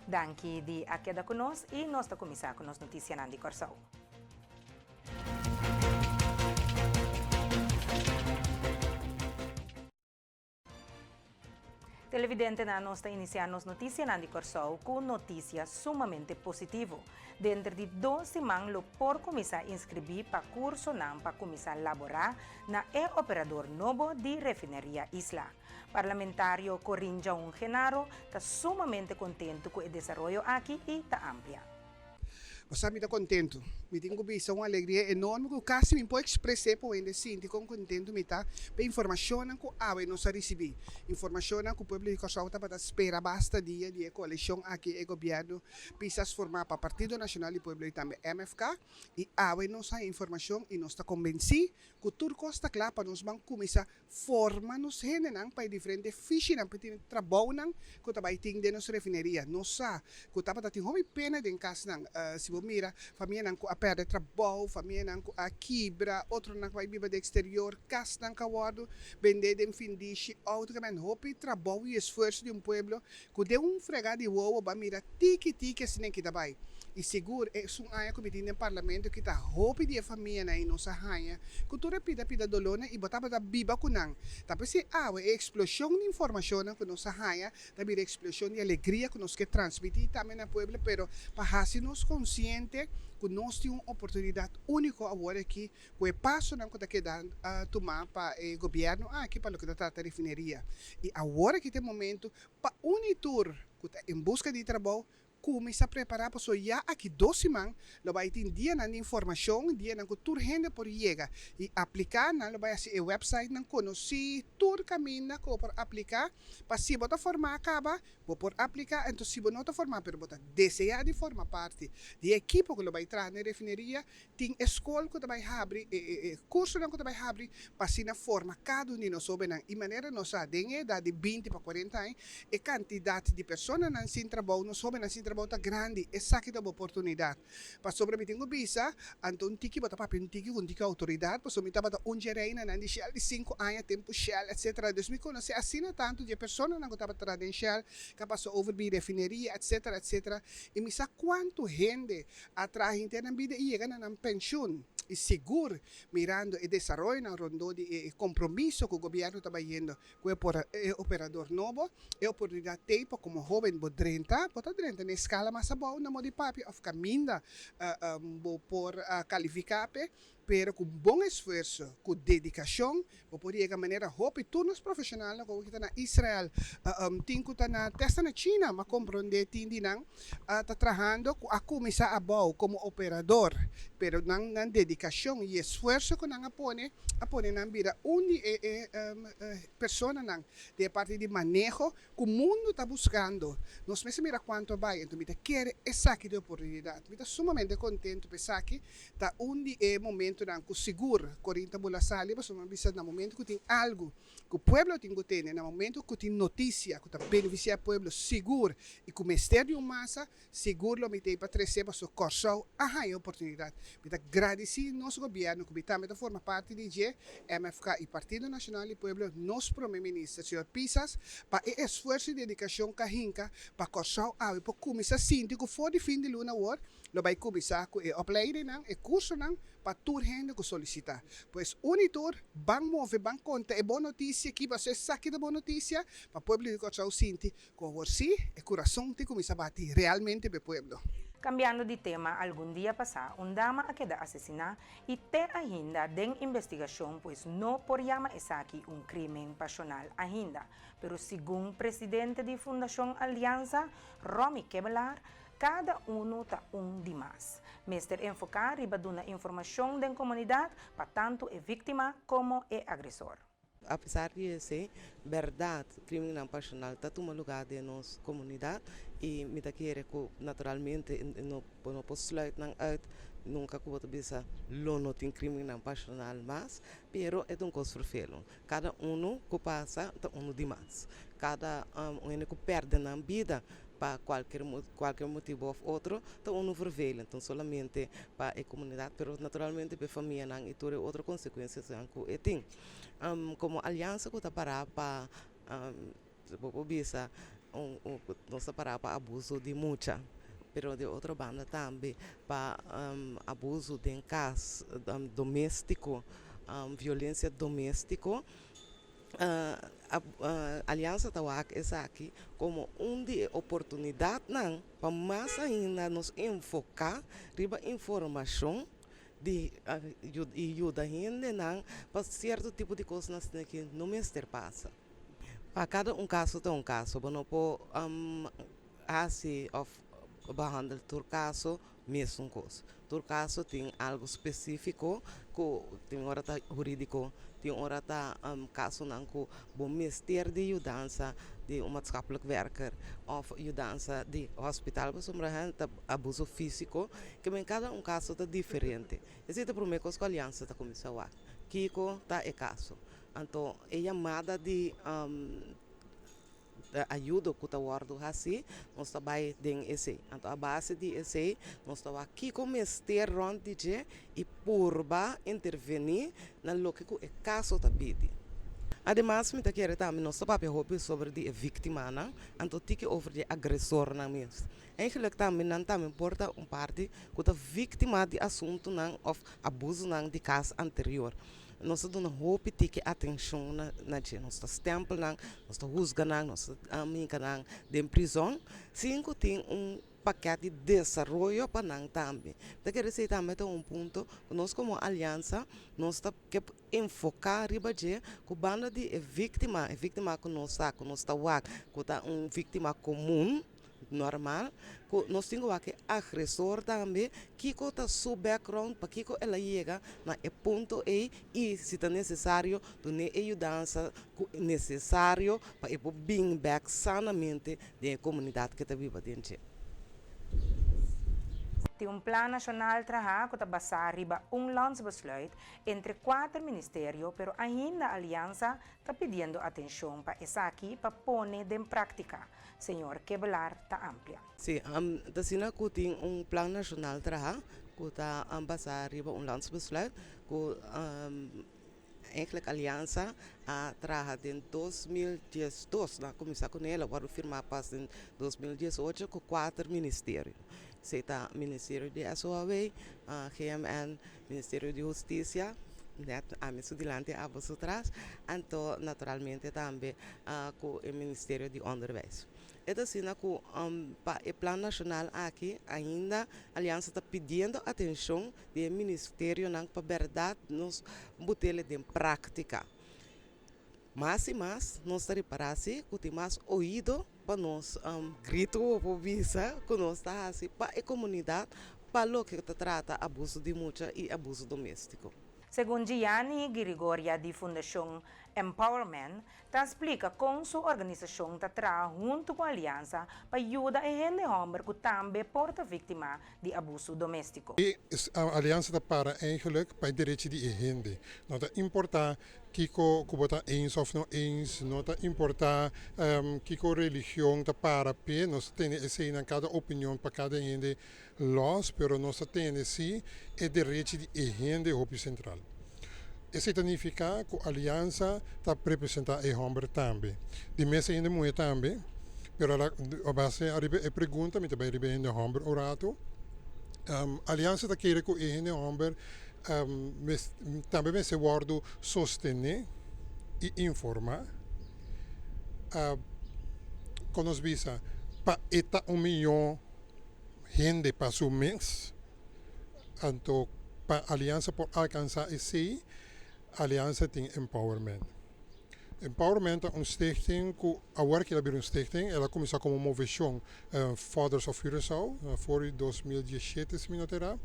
Danke di Akyada Kunos e nós está começar com as notícias Nandi Corsao. Televidente na nós está iniciando as notícias Nandi Corsao com notícia sumamente positivo. Dentro de 2 semanas, lo por começar a inscrever para curso não para começar a laborar na operador novo de refineria Isla. Parlamentário Corinja Genaro está sumamente contente com o desenvolvimento aqui e está amplia. Você me está contento, me tenho uma alegria enorme que quase me pode expressar para onde sinto com contento me está para informação que não se recebi informação que o povo de Corsau está para esperar basta dia de coalição aqui o governo precisa formar para Partido Nacional e Povo e também MFK e não sai informação e nós está convencido que tudo está claro para nós vamos começar a formar nos renan para diferentes fichas para ter trabalho que está vai ter de nossa refineria nós sa que está para ter uma pena de casa se você mira família não a perde trabalho família não a quebra outro não vai viver do exterior casa não cawado vender de fim de outro que men hope trabalho e esforço de povo que de fregado de uau para mira tique assim que vai e seguro é um área que tem no parlamento que está hope de família na nossa rainha que tu repita dolona e botar para biba kunang tapi se é explosão de informação que nossa rainha também explosão de alegria que nós que transmitir também na povo pero para nos consciente que nós temos uma oportunidade única agora aqui que é passo não que está quedando a tomar para o governo aqui para o que está a refineria e agora que tem momento para unitur que está em busca de trabalho começa a preparar para já aqui 2 semanas, lo vai ter dia na informação, dia na cultura rende por chega e aplicar na lo vai ser o website não conheci tur caminho que por aplicar para se botar formar acaba vou por aplicar então se não formar pero botar desejar de formar parte de equipe que lo vai entrar na refineria tem escola que vai abrir curso que vai abrir para se na forma cada um de nós soube na e maneira nossa tem idade de 20 para 40 anos e quantidade de pessoas não sem trabalho nós soube não sem trabalho tá grande essa que dá oportunidade para sobreviver com visa então tiki bota papel tiki com tiki autoridade para sobreviver bota gerente na de Shell de 5 anos tempo Shell etc. Deus me conhece assina tanto de pessoas não estava trabalhando em Shell que passou over bi refineria etc. e me sabe quanto rende atrás interna vida e chega na pensão e seguro mirando o desenvolvimento na rondo de compromisso que o governo está fazendo com o operador novo e oportunidade tempo como jovem por 30 na escala mas bom na modi papi of caminda por qualificar pero com bom esforço, com dedicação, vou poder de maneira hope turnos profissionais como que está na Israel, tem que estar na testa na China, mas compreender tem não está trabalhando a começar a bom como operador, pero na dedicação e esforço que não apone na vida onde pessoa não de parte de manejo que o mundo está buscando, nós mesmo mira quanto vai, então me quer essa aqui de oportunidade, me está sumamente contente pensar que está onde é momento não que seguro corrente bola sali mas uma vez no momento que tem algo que o povo tem que ter no momento que tem notícia que está beneficiar o povo seguro e que o mistério de uma massa seguro lo metei para crescer para o Corsau a oportunidade me está agradecer nosso governo que também forma parte de MFK e Partido Nacional e Povo nosso primeiro-ministro senhor Pisas para o esforço e dedicação que hinca para Corsau para começar a sentir que for de fim de luna war lo vai começar com o opleiding e curso para toda gente que solicitar. Pois unitor, bang move, bang conta, é boa notícia que você saque da boa notícia para o povo de Corsau sinti que você e coração te começa a bater realmente para o povo. Cambiando de tema, algum dia passar, dama a queda assassinada e te ainda den investigação, pois não por chama essa aqui crime passional ainda. Pero segundo o presidente da Fundação Aliança, Romy Kebelar, cada está demais. Mister enfocar riba duna informação da comunidade para tanto a vítima como o agressor. Apesar de ser verdade, crime não passional está tomando lugar de nossa comunidade e me da querer que naturalmente não posso sluiten uit nunca que você bisa não tem crime não passional mas pero é um coisa vervelho cada que passa está demais cada que perde na vida para qualquer motivo ou outro, então não vervelha, então solamente para a comunidade, mas naturalmente para a família não e todas outras consequências que tem. Como aliança que está para bisa não se parar para abuso de mucha. Pero de outra banda também para abuso de casa doméstico, violência doméstica. A Aliança Tawak é aqui como de oportunidade para mais ainda nos enfocar riba informação de ajuda ainda para certo tipo de coisas que não me passa. Para cada caso tem caso, não pode assim behandel por caso mesmo coisa. Por caso tem algo específico, tem hora jurídico, tem hora caso com o Ministério de Ajudança de maatschappelijk werker of ajudança de hospital, para abuso físico, que em cada caso está diferente. Esse é o primeiro que a aliança está começando a Kiko está é caso. Então, é chamada de ajuda que está guardando assim, nós trabalhamos em esse. Então, a base de esse, nós estamos aqui com o Ministério e purba intervenir no que o caso está pedindo. Ademais, me quero também nós trabalhamos sobre a vítima, então tem que over de agressor na mesmo. Eigenlijk também importa parte que a vítima de assunto ou abuso de caso anterior. Nós damos hope que atenção na nós stempel nós juzga nós amiga de prisão, cinco tem paquete de desenvolvimento para nós também. Então quer dizer também ponto que nós como aliança nós que enfocar riba que banda de vítima que nós está que vítima comum normal, nós temos que agressor também, que está seu background, para que ela chega na ponto e se é necessário, doar ajudança necessário para ir bem back sanamente da comunidade que está viva dentro. Tem plano nacional trabalho que está basado em landsbesluit entre 4 ministérios, pero ainda a aliança está pedindo atenção para isso aqui para pôr em prática. Senhor Kebelar está amplia. Sim, que tem plano nacional trabalho que está basado em landsbesluit, que eigenlijk aliança trabalha em 2012, começar com ela, agora firmar pas em 2018 com 4 ministérios. Está Ministério de SOAB, GMN, Ministério de Justiça, net a mim dilante a vos atrás, então naturalmente também com o Ministério de Onderwijs. É assim que para o plano nacional aqui ainda a aliança está pedindo atenção do Ministério para verdade nos botar em prática. Mais e mais, nós estamos preparados, que tem mais ouído para nós grito ou visa, que nós está assim, para a comunidade, para o que trata abuso de mulher e abuso doméstico. Segundo Gianni Grigoria, da Fundação Empowerment, explica como sua organização trabalha junto com a aliança para ajudar a gente homem que também porta vítima de abuso doméstico. A aliança está para eigenlijk para o direito de gente. Não está importar que está eens of não eens, não está importar que a religião está para pé, nós temos essa cada opinião para cada gente, mas nós temos sim o direito de gente o central. Isso significa que a aliança está representando o homem também. De mesa ainda mulher também, mas a base a pergunta me também arriba o homem orato. A aliança está querendo que o homem também se guarda sostener e informar. Quando nós visa para 1 milhão de gente para o mês, então para a aliança por alcançar esse a aliança tem empowerment. Empowerment é stichting que agora que ela virou stichting, ela começou como uma versão Fathers of Curaçao, for 2017 se me não terá.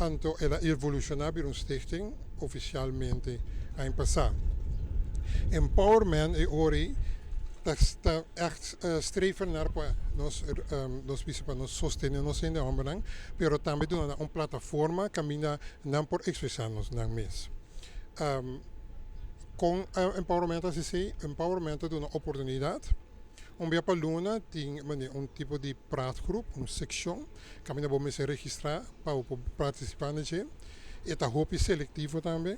Então ela evolucionou para stichting oficialmente ano passado. Empowerment é hoje está streven naar nós para nós sostener nós ainda homem, pero também dando uma plataforma caminha não por expressarmos não mesmo. Com empowerment assim, empowerment é uma oportunidade. Dia para Luna tem tipo de praatgroep, uma secção, caminha para se registrar para participar nisso. É hope seletivo também.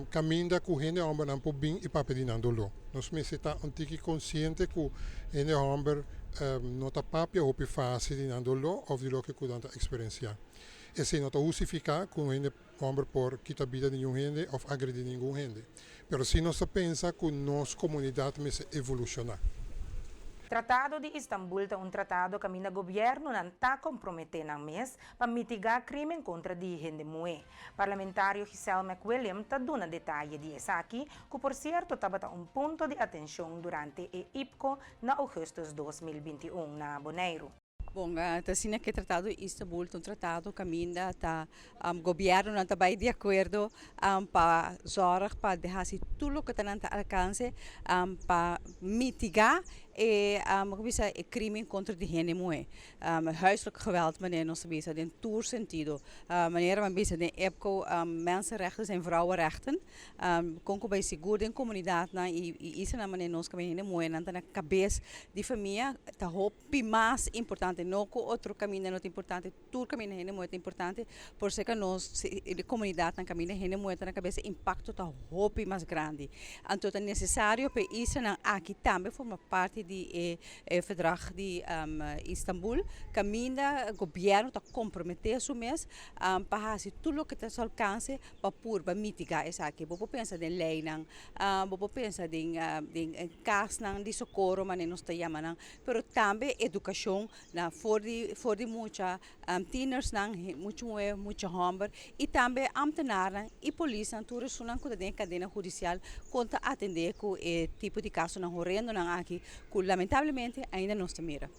caminda com gente homem não pode bem e papedinando lo. Nós me está antiki consciente que gente homem não está papia ou fácil dinando lo ou de lo que cuidanta experiencia. E se não está justificar com gente homem por quitar vida de nenhum gente ou agredir nenhum gente. Pero se nós pensa que nossa comunidade me se evolucionar. Tratado de Istambul é um tratado que o governo não está comprometendo mês para mitigar crime contra de gente moe. Parlamentário Giselle McWilliam está dando detalhe de essa aqui, que por certo estava um ponto de atenção durante o IPCO na agosto de 2021 na Bonaire. Bom, assim que tratado de Istambul, um tratado que ainda está governo não está bem de acordo para zorg para deixar tudo que está no alcance para mitigar e crime contra de gente moe. Huiselijk geweld, meneer nos bezig in toer sentido. Meneer we bezig in EPCO mensenrechten en vrouwenrechten. Konko bij seguro in comunidade na isso na meneer nos que gente moe na na cabeça de família tá hopi mais importante não que outro caminho não é importante tour caminho gente moe é importante por ser que nós de comunidade na caminho gente moe na cabeça impacto tá hopi mais grande. Então é necessário para isso na aqui também forma parte de verdrag de Istambul, que o governo está comprometido mês para fazer tudo o que está ao alcance para mitigar isso aqui. Você pensa em lei, você pensa em casos de socorro, mas não está chamando, mas também educação, for de muita tieners, muito homem, e também ambtenaren e polícia, tudo isso na cadeia judicial, conta atender com o tipo de caso na horrendo aqui, que lamentavelmente ainda não se mira.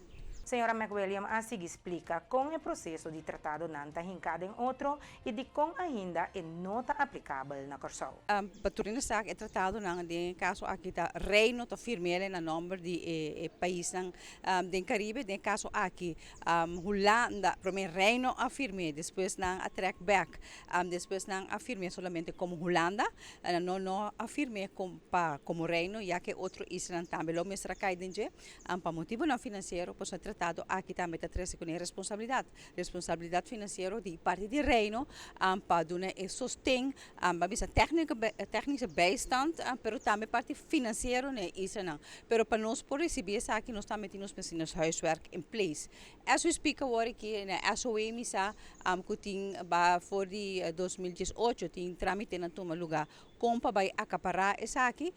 Senhora McWilliam assim explica como o processo de tratado não está hincado em outro e de como ainda é nota aplicável na Corsol. Baturina sak é tratado de caso aqui da reino to firmele na nome de país do Caribe, de caso aqui Holanda, primeiro reino afirme, depois a track back, depois afirme somente como Holanda, não afirme como reino, já que outro isla também lo mestra cai dentro, para motivo não financeiro, pois tratado aqui também está com responsabilidade financeira de parte do reino para dar sustento, técnica bijstand, mas também parte financeira né isso não. Pero para nós por receber isso aqui nós também temos nos huiswerk in place. As we speak agora aqui na SOE misa que tem for de 2018 tem tramite na toma lugar como para acaparar essa aqui,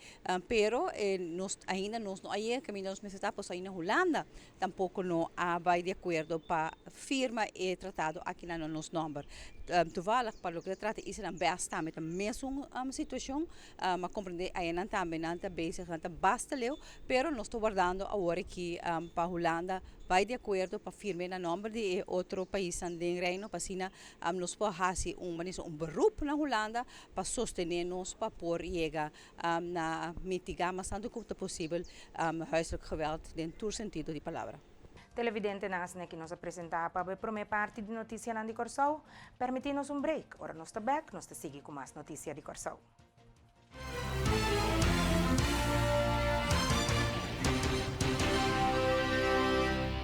pero nós ainda não aí caminho nós necessitamos ainda Holanda tampouco não vai de acordo para firma e tratado aqui na nosso número. Toevallig para o que trata isso não basta met a mesma situação, mas compreender ainda também não está bezig, não está basta leu, pero nós estou guardando agora aqui para Holanda vai de acordo para firme na nome de outro país de reino para assim nós podemos fazer beroep na Holanda para sostener-nos para poder chegar na mitigar mas tanto quanto possível huiselijk geweld dentro todo sentido de palavra. Televidente nasne que nos apresentava para a primeira parte de notícia de Corsol, permitimos break. Ora nós está back, nós seguimos com mais notícia de Corsol.